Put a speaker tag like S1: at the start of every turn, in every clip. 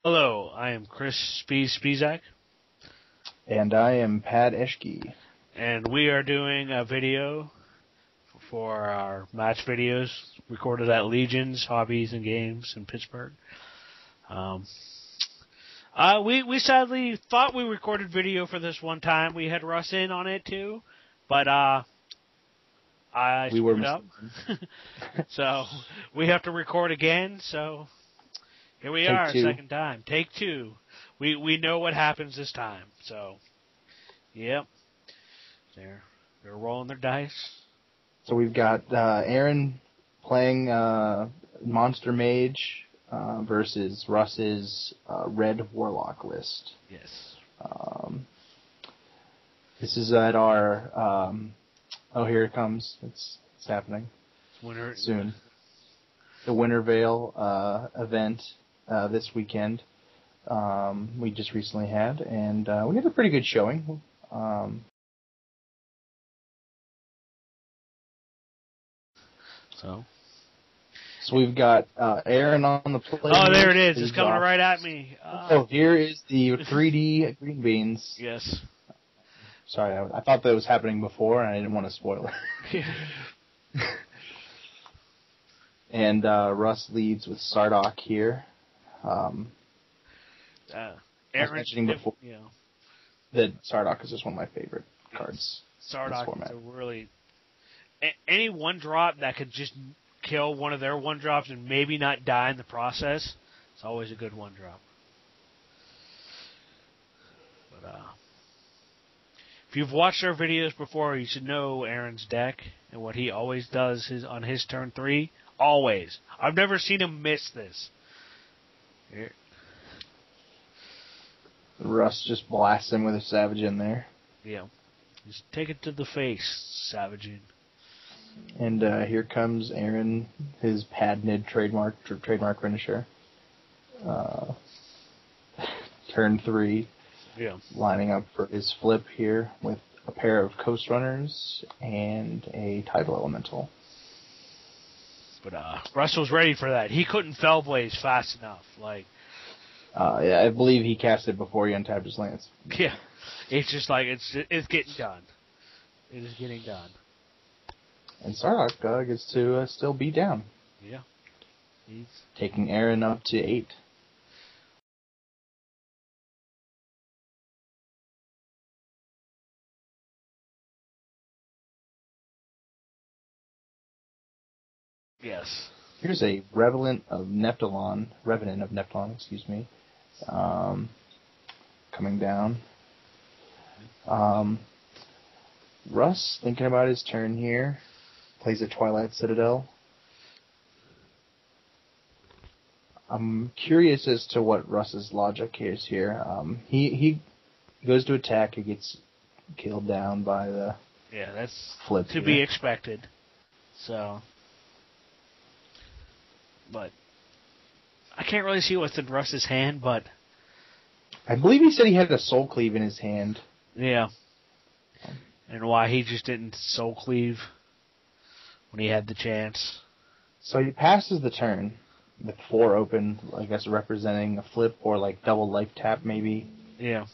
S1: Hello, I am Kris Spisak,
S2: And I am Pat Eshghy.
S1: and we are doing a video for our match videos recorded at Legion's Hobbies and Games in Pittsburgh. We sadly thought we recorded video for this one time. We had Russ in on it too, but I screwed up. So we have to record again, so here we are, second time. Take two. We know what happens this time, so yep. They're rolling their dice.
S2: So we've got Aaron playing Monster Mage versus Russ's Red Warlock list.
S1: Yes.
S2: This is at our here it comes. It's happening. Soon. The Winter Veil event this weekend. We just recently had, and we had a pretty good showing.
S1: So
S2: we've got Aaron on the play.
S1: Oh, there it is. It's coming right at me.
S2: Here is the 3D green beans.
S1: Yes.
S2: Sorry, I thought that was happening before, and I didn't want to spoil it. And Russ leads with Sardock here.
S1: Aaron,
S2: I was mentioning before that Sardock is just one of my favorite cards.
S1: Sardock is a really... Any one-drop that could just kill one of their one-drops and maybe not die in the process, it's always a good one-drop. But if you've watched our videos before, you should know Aaron's deck and what he always does on his turn 3. Always. I've never seen him miss this. Here.
S2: Russ just blasts him with a Savage in there.
S1: Yeah. Just take it to the face, Savaging.
S2: And here comes Aaron, his patented trademark finisher. Turn 3.
S1: Yeah.
S2: Lining up for his flip here with a pair of Coast Runners and a Tidal Elemental.
S1: But Russ was ready for that. He couldn't Fellblaze fast enough.
S2: I believe he cast it before he untapped his lands.
S1: Yeah. It's just it's getting done. It is getting done.
S2: And Sardock gets to still be down.
S1: Yeah. He's
S2: taking Aaron up to 8.
S1: Yes.
S2: Here's a Revenant of Nepton, coming down. Russ, thinking about his turn here, plays a Twilight Citadel. I'm curious as to what Russ's logic is here. He goes to attack, he gets killed down by the
S1: that's
S2: flip
S1: to be expected. So, but I can't really see what's in Russ's hand, but
S2: I believe he said he had a Soul Cleave in his hand.
S1: Yeah. And why he just didn't Soul Cleave when he had the chance.
S2: So he passes the turn with 4 open, I guess representing a flip or double life tap maybe.
S1: Yeah.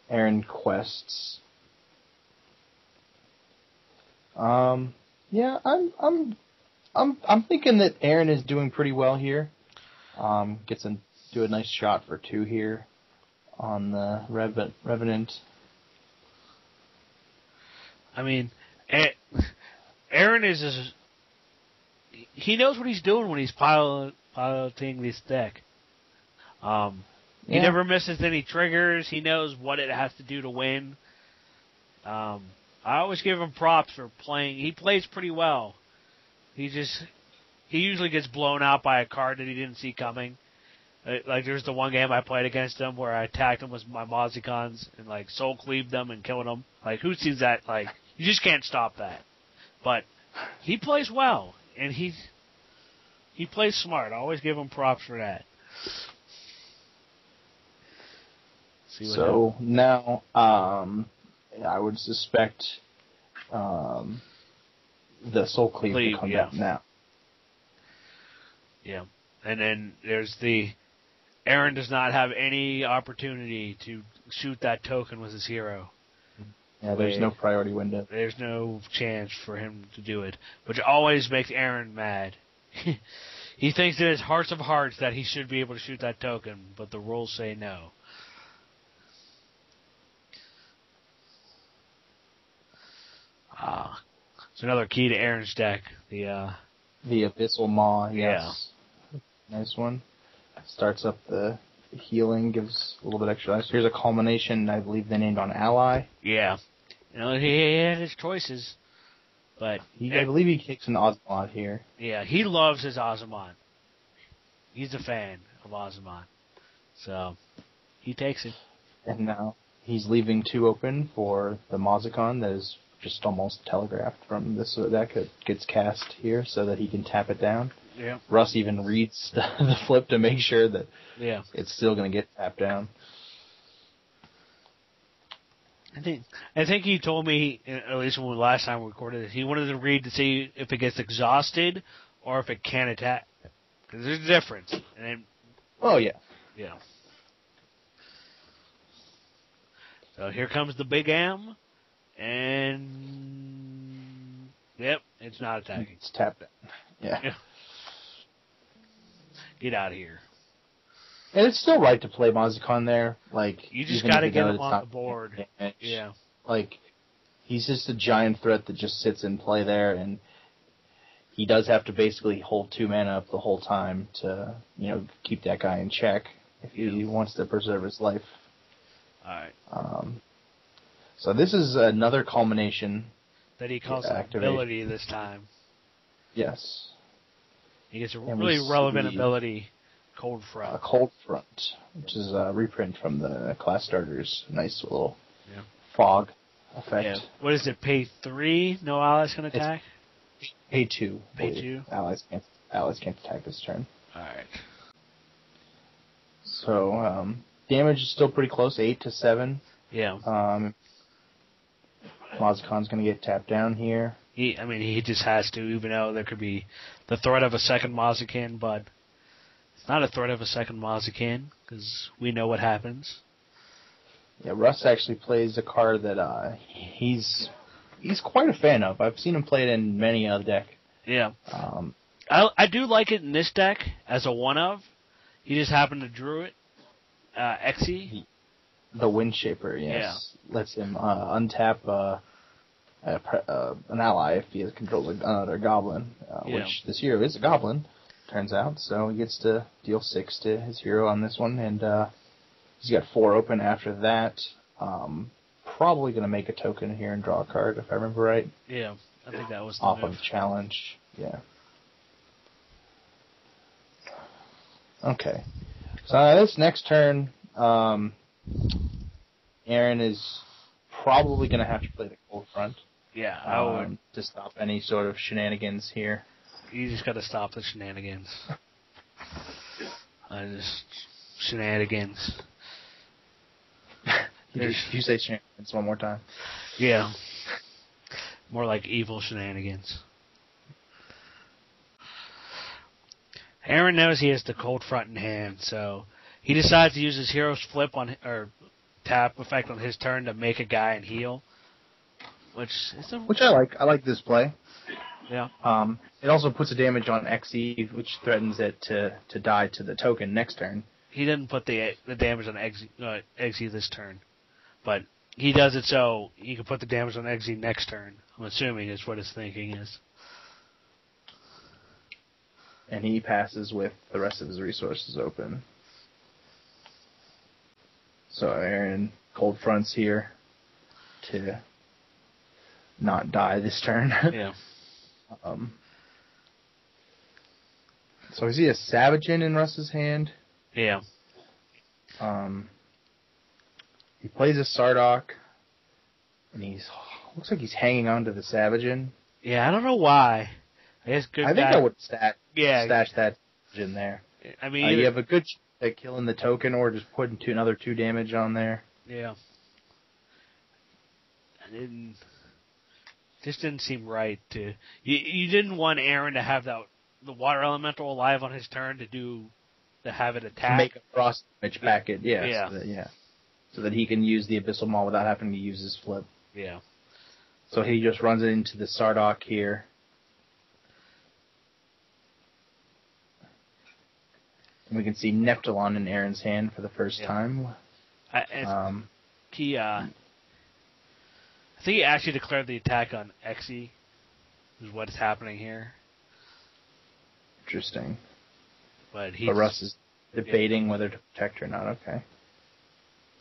S2: Aaron quests. I'm thinking that Aaron is doing pretty well here. Gets to do a nice shot for 2 here on the Revenant.
S1: I mean, Aaron he knows what he's doing when he's piloting this deck. He never misses any triggers. He knows what it has to do to win. I always give him props for playing. He plays pretty well. He usually gets blown out by a card that he didn't see coming. There's the one game I played against him where I attacked him with my Mozicons and Soul Cleaved them and killed him. Who sees that? You just can't stop that. But he plays well, and he plays smart. I always give him props for that.
S2: So now, I would suspect the Soul Cleave to come down now.
S1: Yeah. And then there's Aaron does not have any opportunity to shoot that token with his hero.
S2: Yeah, there's no priority window.
S1: There's no chance for him to do it, which always makes Aaron mad. He thinks in his hearts of hearts that he should be able to shoot that token, but the rules say no. It's another key to Aaron's deck. The
S2: Abyssal Maw, yes. Yeah. Nice one. Starts up the healing, gives a little bit extra life. Here's a culmination, I believe they named on Ally.
S1: Yeah. He had his choices, but...
S2: I believe he kicks an Ozmod here.
S1: Yeah, he loves his Ozmod. He's a fan of Ozmod. So, he takes it.
S2: And now he's leaving 2 open for the Mozicon that is just almost telegraphed from this deck. It gets cast here so that he can tap it down.
S1: Yeah.
S2: Russ even reads the flip to make sure that it's still going to get tapped down.
S1: I think he told me, at least when last time we recorded it, he wanted to read to see if it gets exhausted or if it can attack. Because there's a difference. And then,
S2: yeah.
S1: Yeah. So here comes the big M, and yep, it's not attacking.
S2: It's tapped down. Yeah.
S1: Get out of here.
S2: And it's still right to play Mozicon there. Like,
S1: you just got to get him on the board. Yeah.
S2: Like, he's just a giant threat that just sits in play there, and he does have to basically hold 2 mana up the whole time to, keep that guy in check if he wants to preserve his life.
S1: Alright.
S2: So this is another culmination.
S1: That he calls an ability this time.
S2: Yes.
S1: He gets a really relevant ability, Cold Front.
S2: Cold Front, which is a reprint from the class starters. Nice little fog effect.
S1: Yeah. What is it, pay 3? No allies can attack?
S2: Pay 2.
S1: Pay 2?
S2: Allies can't attack this turn.
S1: Alright.
S2: So, damage is still pretty close, 8 to 7.
S1: Yeah.
S2: Mozicon's going to get tapped down here.
S1: He just has to, even though there could be the threat of a second Mozican, but it's not a threat of a second Mozican, because we know what happens.
S2: Yeah, Russ actually plays a card that he's quite a fan of. I've seen him play it in many a deck.
S1: Yeah. I do like it in this deck as a one-of. He just happened to drew it. Eshghy.
S2: The Windshaper, yes. Yeah. Lets him untap an ally if he controls another goblin, which this hero is a goblin, turns out. So he gets to deal 6 to his hero on this one, and he's got 4 open after that. Probably going to make a token here and draw a card, if I remember right.
S1: Yeah, I think that was the
S2: off
S1: move.
S2: Of challenge. Yeah. Okay. So this next turn, Aaron is probably going to have to play the Cold Front.
S1: Yeah, I would.
S2: To stop any sort of shenanigans here.
S1: You just got to stop the shenanigans. Shenanigans.
S2: You say shenanigans one more time.
S1: Yeah. More like evil shenanigans. Aaron knows he has the Cold Front in hand, so he decides to use his hero's flip or tap effect on his turn to make a guy and heal. Which I
S2: like. I like this play.
S1: Yeah.
S2: It also puts a damage on Eshghy, which threatens it to die to the token next turn.
S1: He didn't put the damage on Eshghy this turn, but he does it so he can put the damage on Eshghy next turn. I'm assuming is what his thinking is.
S2: And he passes with the rest of his resources open. So Aaron Cold Fronts here to not die this turn.
S1: Yeah.
S2: So I see a Savagen in Russ's hand.
S1: Yeah.
S2: He plays a Sardock, and looks like he's hanging on to the Savagen.
S1: Yeah, I don't know why. I think
S2: I would stash that in there. You have a good chance at killing the token or just putting another 2 damage on there.
S1: Yeah. This didn't seem right to... You didn't want Aaron to have that the water elemental alive on his turn to have it attack.
S2: To make a frost damage packet,
S1: Yeah.
S2: So that he can use the Abyssal Maul without having to use his flip.
S1: Yeah.
S2: So he just runs it into the Sardock here. And we can see Neptulon in Aaron's hand for the first time.
S1: I think he actually declared the attack on Eshghy, is what's happening here.
S2: Interesting.
S1: But
S2: Russ is debating whether to protect or not. Okay.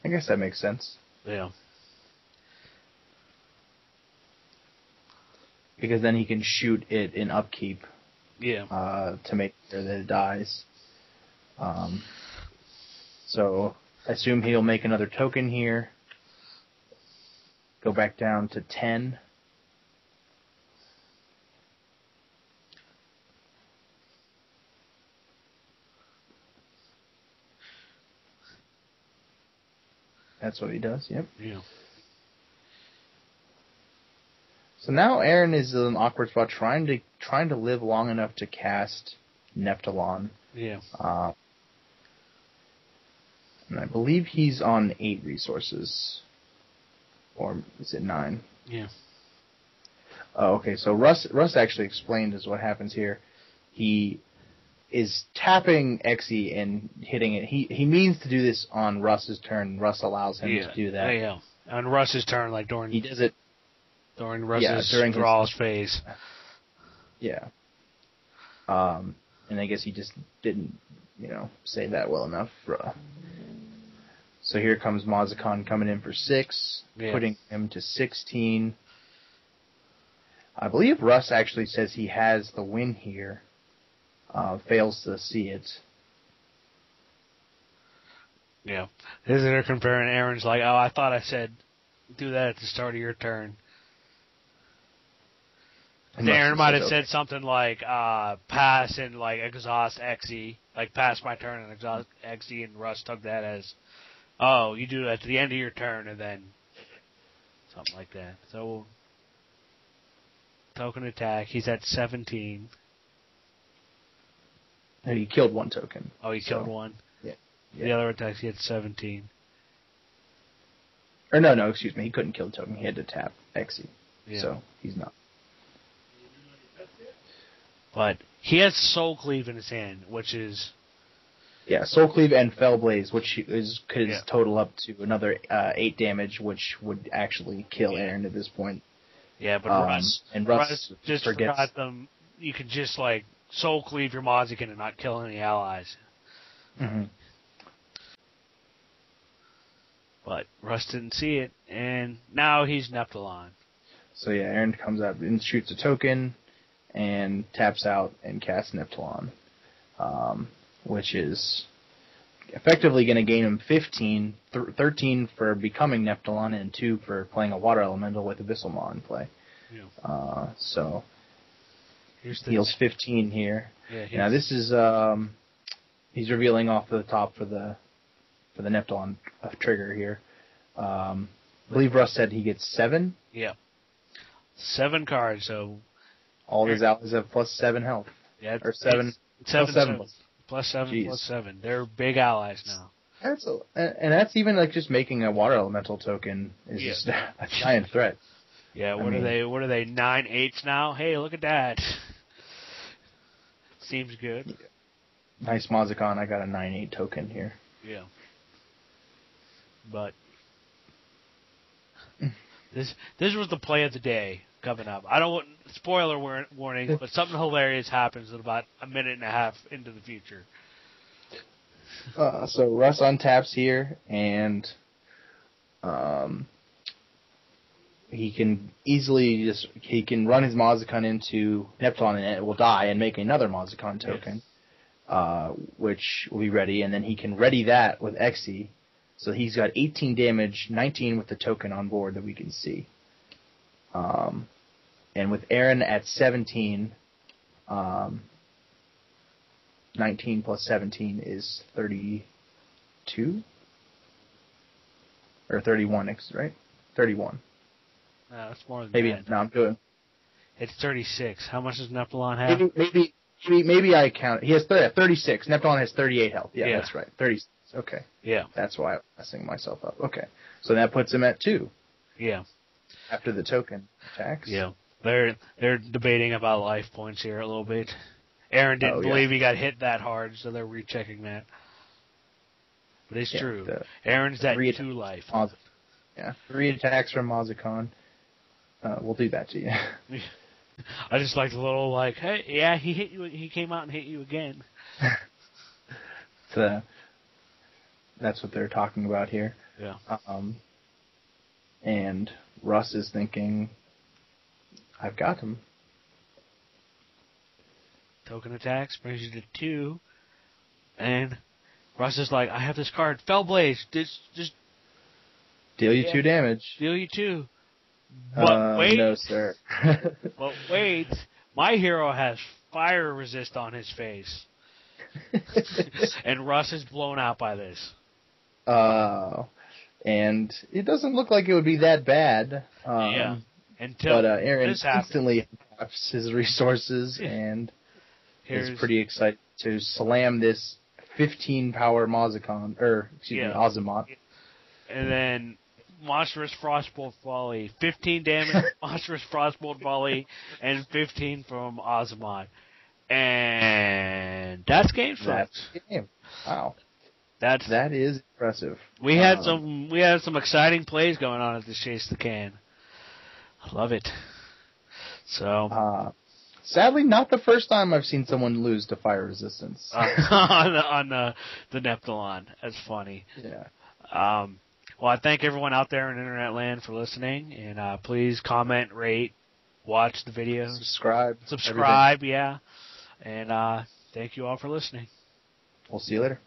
S2: I guess that makes sense.
S1: Yeah.
S2: Because then he can shoot it in upkeep.
S1: Yeah.
S2: To make sure that it dies. So I assume he'll make another token here. Go back down to 10. That's what he does, yep.
S1: Yeah.
S2: So now Aaron is in an awkward spot trying to live long enough to cast Neptulon.
S1: Yeah.
S2: And I believe he's on 8 resources. Or is it 9?
S1: Yeah.
S2: Oh, okay, so Russ actually explained is what happens here. He is tapping Eshghy and hitting it. He means to do this on Russ's turn. Russ allows him to do that.
S1: Yeah. On Russ's turn, like during...
S2: He does it...
S1: During Russ's draws phase.
S2: Yeah. And I guess he just didn't, say that well enough. So here comes Mazikon coming in for 6, putting him to 16. I believe Russ actually says he has the win here. Fails to see it.
S1: Yeah. Isn't there comparing Aaron's like, oh, I thought I said do that at the start of your turn. Aaron might have said something like, pass and, like, exhaust Eshghy. Like, pass my turn and exhaust Eshghy, and Russ took that as, oh, you do it at the end of your turn, and then something like that. So, token attack. He's at 17.
S2: And he killed 1 token.
S1: Oh, he killed 1?
S2: Yeah.
S1: The other attacks, he had 17.
S2: Or no, excuse me. He couldn't kill the token. He had to tap Eshghy. Yeah. So, he's not.
S1: But he has Soul Cleave in his hand, which is...
S2: Yeah, Soul Cleave and Fell Blaze, which could total up to another 8 damage, which would actually kill Aaron at this point.
S1: Yeah, but Russ just
S2: forgets.
S1: Forgot them. You could just, like, Soul Cleave your Mozican and not kill any allies.
S2: Mm-hmm.
S1: But Russ didn't see it, and now he's Neptulon.
S2: So yeah, Aaron comes up and shoots a token, and taps out and casts Neptulon, which is effectively going to gain him 15, 13 for becoming Neptulon, and 2 for playing a water elemental with Abyssal Maw in play. Yeah. So heals 15 here. Yeah, now this is he's revealing off the top for the Neptulon trigger here. I believe Russ said he gets 7.
S1: Yeah. 7 cards, so
S2: all his allies have plus 7 health.
S1: Yeah,
S2: or 7.
S1: Plus 7.
S2: Jeez.
S1: Plus 7. They're big allies now.
S2: And that's even like just making a water elemental token is just a giant threat.
S1: Yeah, what are they 9/8 now? Hey, look at that. Seems good.
S2: Yeah. Nice Mazikon, I got a 9/8 token here.
S1: Yeah. But this was the play of the day coming up. I don't want spoiler warning, but something hilarious happens at about a minute and a half into the future.
S2: So Russ untaps here, and he can easily run his Mazikon into Neptun and it will die and make another Mazikon token, which will be ready, and then he can ready that with Eshghy. So he's got 18 damage, 19 with the token on board that we can see. And with Aaron at 17, 19 plus 17 is 32? Or 31, right? 31.
S1: No, that's more than
S2: maybe
S1: that.
S2: No, I'm doing.
S1: It's 36. How much does Neptulon have?
S2: maybe I count. He has 36. Nepton has 38 health. Yeah, that's right. 36. Okay.
S1: Yeah.
S2: That's why I'm messing myself up. Okay. So that puts him at 2.
S1: Yeah.
S2: After the token attacks.
S1: Yeah. They're debating about life points here a little bit. Aaron didn't believe he got hit that hard, so they're rechecking that. But it's true. Aaron's at 2 life.
S2: Yeah. 3 attacks from Mazikon. We'll do that to you.
S1: I just like the little hey, yeah, he hit you. He came out and hit you again.
S2: That's what they're talking about here.
S1: Yeah.
S2: And Russ is thinking, I've got him.
S1: Token attacks brings you to 2, and Russ is like, I have this card, Fellblaze. Just
S2: deal you 2 damage.
S1: Deal you 2. But wait,
S2: no sir.
S1: But wait, my hero has fire resist on his face, and Russ is blown out by this.
S2: And it doesn't look like it would be that bad.
S1: Until
S2: Aaron instantly taps his resources and is pretty excited to slam this 15 power Azimuth.
S1: And then Monstrous Frostbolt Volley, 15 damage, Monstrous Frostbolt Volley, and 15 from Azimuth. And that's game, folks.
S2: That's game. Wow.
S1: That
S2: is impressive.
S1: We had some exciting plays going on at the Chase the Can. I love it. So
S2: sadly, not the first time I've seen someone lose to fire resistance
S1: on the Neptulon. That's funny.
S2: Yeah.
S1: Well, I thank everyone out there in Internet land for listening, and please comment, rate, watch the videos,
S2: subscribe,
S1: yeah. And thank you all for listening.
S2: We'll see you later.